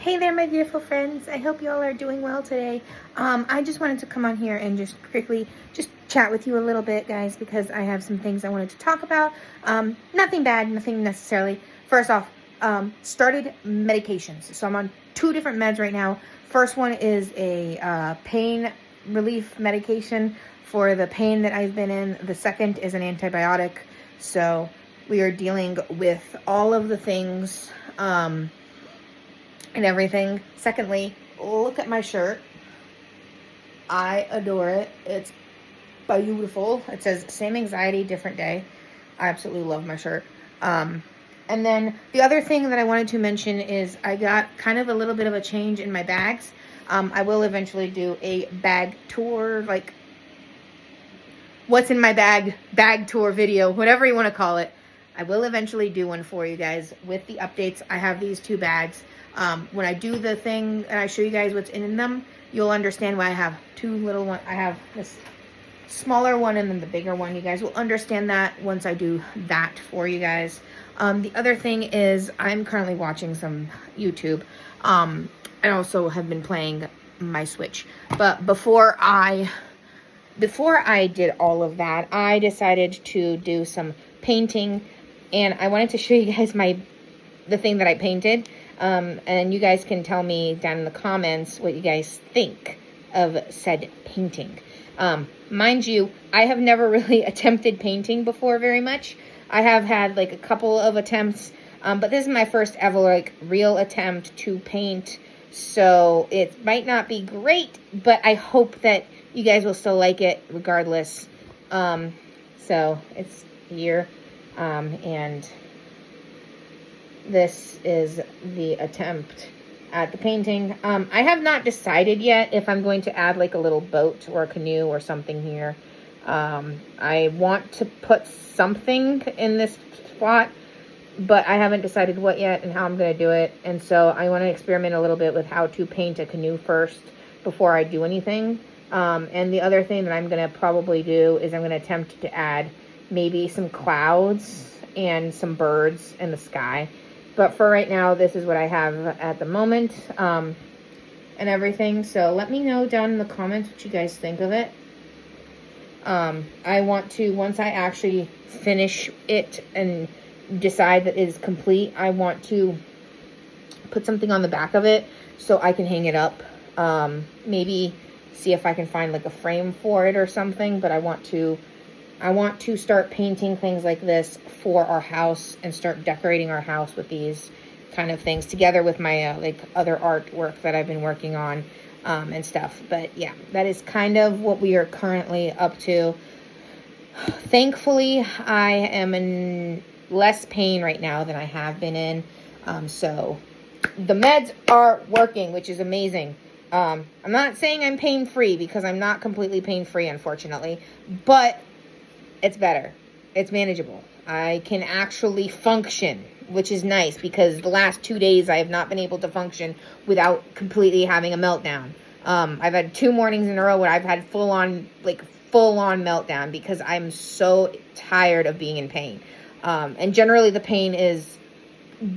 Hey there, my beautiful friends. I hope you all are doing well today. I just wanted to come on here and just quickly just chat with you a little bit, guys, because I have some things I wanted to talk about. Nothing bad, nothing necessarily. First off, started medications. So I'm on 2 different meds right now. First one is a pain relief medication for the pain that I've been in. The second is an antibiotic. So we are dealing with all of the things. And everything. Secondly, look at my shirt. I adore it. It's beautiful. It says same anxiety, different day. I absolutely love my shirt. And then the other thing that I wanted to mention is I got kind of a little bit of a change in my bags. I will eventually do a bag tour, like what's in my bag tour video, whatever you want to call it. I will eventually do one for you guys with the updates. I have these 2 bags. When I do the thing and I show you guys what's in them, you'll understand why I have 2 little ones. I have this smaller one and then the bigger one. You guys will understand that once I do that for you guys. The other thing is I'm currently watching some YouTube. I also have been playing my Switch. But before I did all of that, I decided to do some painting, and I wanted to show you guys the thing that I painted. And you guys can tell me down in the comments what you guys think of said painting. Mind you, I have never really attempted painting before very much. I have had like a couple of attempts, but this is my first ever like real attempt to paint. So it might not be great, but I hope that you guys will still like it regardless. So it's here, and this is the attempt at the painting. I have not decided yet if I'm going to add like a little boat or a canoe or something here. I want to put something in this spot, but I haven't decided what yet and how I'm going to do it. And so I want to experiment a little bit with how to paint a canoe first before I do anything. And the other thing that I'm going to probably do is I'm going to attempt to add maybe some clouds and some birds in the sky. But for right now, this is what I have at the moment, and everything. So let me know down in the comments what you guys think of it. I want to, once I actually finish it and decide that it is complete, I want to put something on the back of it so I can hang it up. Maybe see if I can find like a frame for it or something, but I want to start painting things like this for our house and start decorating our house with these kind of things together with my like other artwork that I've been working on and stuff. But yeah, that is kind of what we are currently up to. Thankfully, I am in less pain right now than I have been in. So the meds are working, which is amazing. I'm not saying I'm pain-free because I'm not completely pain-free, unfortunately, but it's better. It's manageable. I can actually function, which is nice because the last 2 days I have not been able to function without completely having a meltdown. I've had 2 mornings in a row where I've had full-on meltdown because I'm so tired of being in pain. And generally the pain is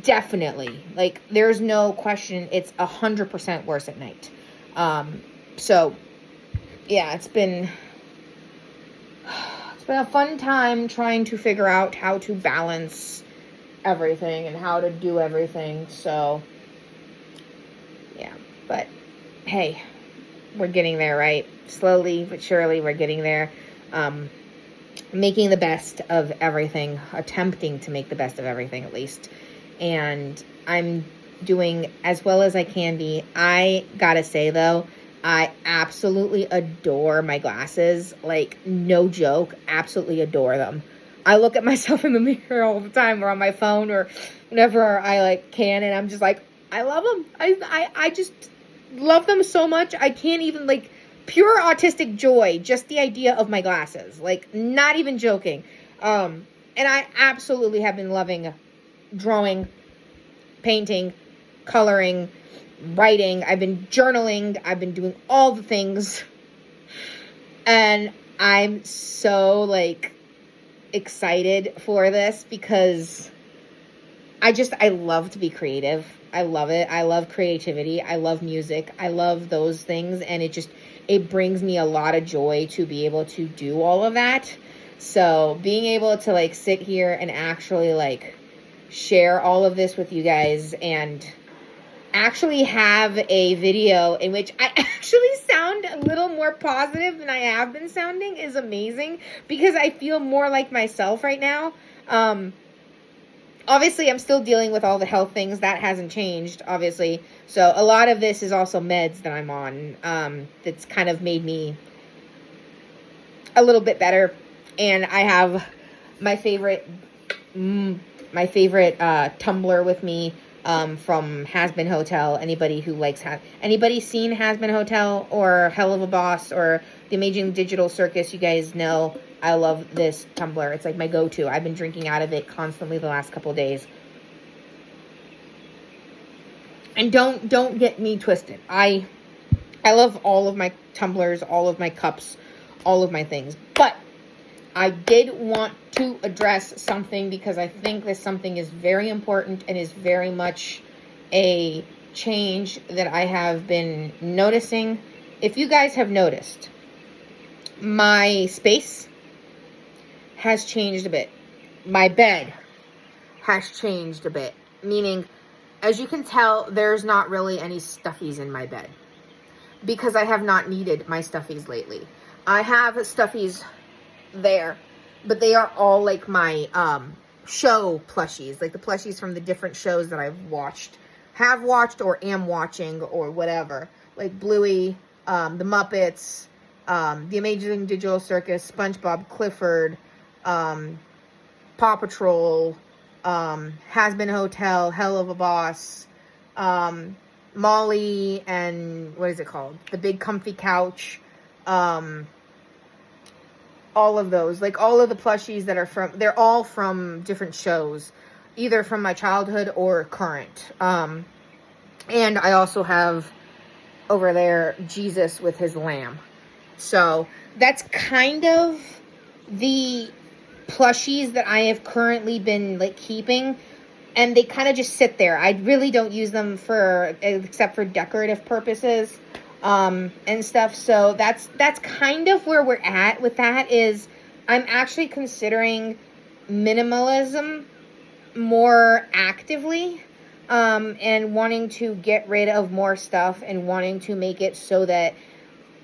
definitely, like, there's no question, it's 100% worse at night. So, yeah, it's been a fun time trying to figure out how to balance everything and how to do everything. So, yeah, but hey, we're getting there, right? Slowly but surely, we're getting there. Making the best of everything, attempting to make the best of everything at least. And I'm doing as well as I can be. I gotta say though, I absolutely adore my glasses. Like, no joke, absolutely adore them. I look at myself in the mirror all the time or on my phone or whenever I like can, and I'm just like, I love them. I just love them so much. I can't even, like, pure autistic joy, just the idea of my glasses. Like, not even joking. And I absolutely have been loving drawing, painting, coloring, writing. I've been journaling. I've been doing all the things. And I'm so, like, excited for this because I love to be creative. I love it. I love creativity. I love music. I love those things. And it brings me a lot of joy to be able to do all of that. So being able to like sit here and actually like share all of this with you guys and actually have a video in which I actually sound a little more positive than I have been sounding is amazing, because I feel more like myself right now. Obviously, I'm still dealing with all the health things. That hasn't changed, obviously. So a lot of this is also meds that I'm on, that's kind of made me a little bit better. And I have my favorite tumbler with me, from Has Been Hotel. Anybody who likes anybody seen Has Been Hotel or Hell of a Boss or The Amazing Digital Circus, you guys know I love this tumbler. It's like my go-to. I've been drinking out of it constantly the last couple of days. And don't get me twisted. I love all of my tumblers, all of my cups, all of my things. But I did want to address something, because I think this something is very important and is very much a change that I have been noticing. If you guys have noticed, my space has changed a bit. My bed has changed a bit. Meaning, as you can tell, there's not really any stuffies in my bed, because I have not needed my stuffies lately. I have stuffies there, but they are all like my show plushies, like the plushies from the different shows that I've watched, have watched, or am watching, or whatever, like Bluey, the Muppets, The Amazing Digital Circus, SpongeBob, Clifford, Paw Patrol, Has Been Hotel, Hell of a Boss, Molly, and what is it called? The Big Comfy Couch, all of those, like all of the plushies that are they're all from different shows, either from my childhood or current. And I also have over there Jesus with his lamb. So that's kind of the plushies that I have currently been like keeping, and they kind of just sit there. I really don't use them except for decorative purposes. And stuff. So that's kind of where we're at with that. Is I'm actually considering minimalism more actively, and wanting to get rid of more stuff and wanting to make it so that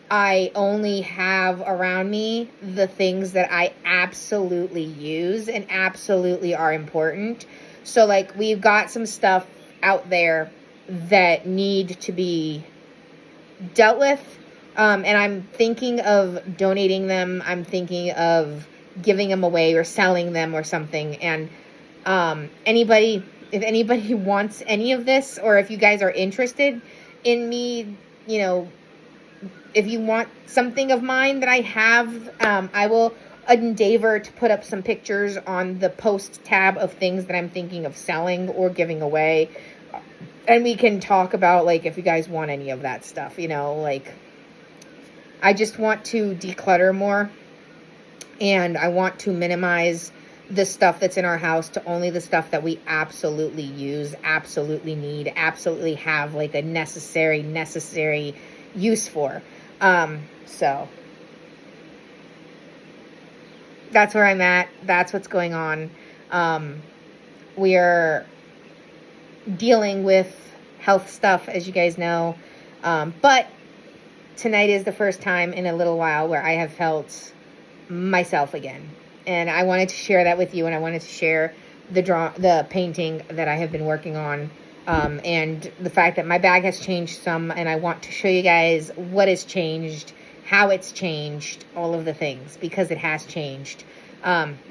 I only have around me the things that I absolutely use and absolutely are important. So like we've got some stuff out there that need to be dealt with, and I'm thinking of donating them. I'm thinking of giving them away or selling them or something. And if anybody wants any of this, or if you guys are interested in me, if you want something of mine that I have, I will endeavor to put up some pictures on the post tab of things that I'm thinking of selling or giving away. And we can talk about, like, if you guys want any of that stuff, like, I just want to declutter more, and I want to minimize the stuff that's in our house to only the stuff that we absolutely use, absolutely need, absolutely have, like, a necessary use for. So that's where I'm at. That's what's going on. We are dealing with health stuff, as you guys know, but tonight is the first time in a little while where I have felt myself again, and I wanted to share that with you, and I wanted to share the painting that I have been working on, and the fact that my bag has changed some, and I want to show you guys what has changed, how it's changed, all of the things, because it has changed.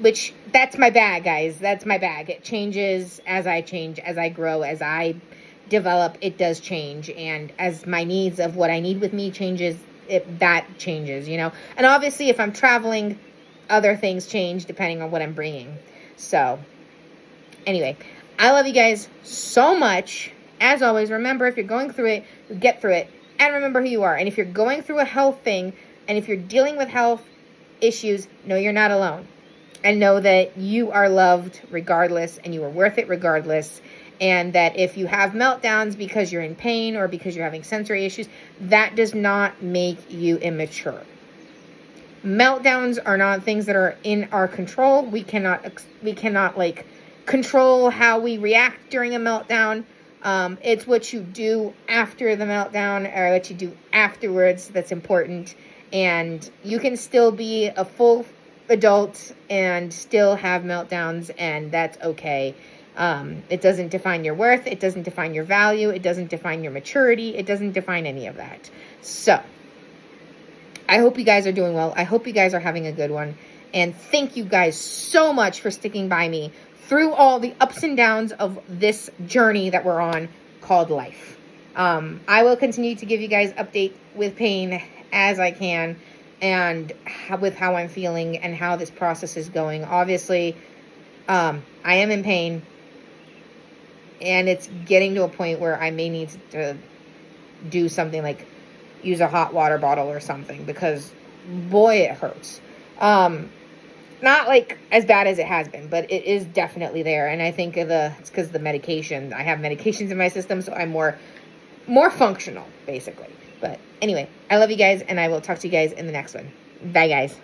Which, that's my bag, guys. That's my bag. It changes as I change, as I grow, as I develop. It does change. And as my needs of what I need with me changes, that changes, And obviously, if I'm traveling, other things change depending on what I'm bringing. So, anyway, I love you guys so much. As always, remember, if you're going through it, get through it. And remember who you are. And if you're going through a health thing, and if you're dealing with health issues, know you're not alone. and know that you are loved regardless and you are worth it regardless. And that if you have meltdowns because you're in pain or because you're having sensory issues, that does not make you immature. Meltdowns are not things that are in our control. We cannot like control how we react during a meltdown. It's what you do after the meltdown or what you do afterwards that's important. And you can still be a full adult and still have meltdowns, and that's okay. It doesn't define your worth. It doesn't define your value. It doesn't define your maturity. It doesn't define any of that. So I hope you guys are doing well. I hope you guys are having a good one. And thank you guys so much for sticking by me through all the ups and downs of this journey that we're on called life. I will continue to give you guys update with pain as I can, and with how I'm feeling and how this process is going. Obviously, I am in pain, and it's getting to a point where I may need to do something like use a hot water bottle or something, because boy, it hurts. Not like as bad as it has been, but it is definitely there. And I think it's because of the medication. I have medications in my system, so I'm more functional, basically. But anyway, I love you guys, and I will talk to you guys in the next one. Bye, guys.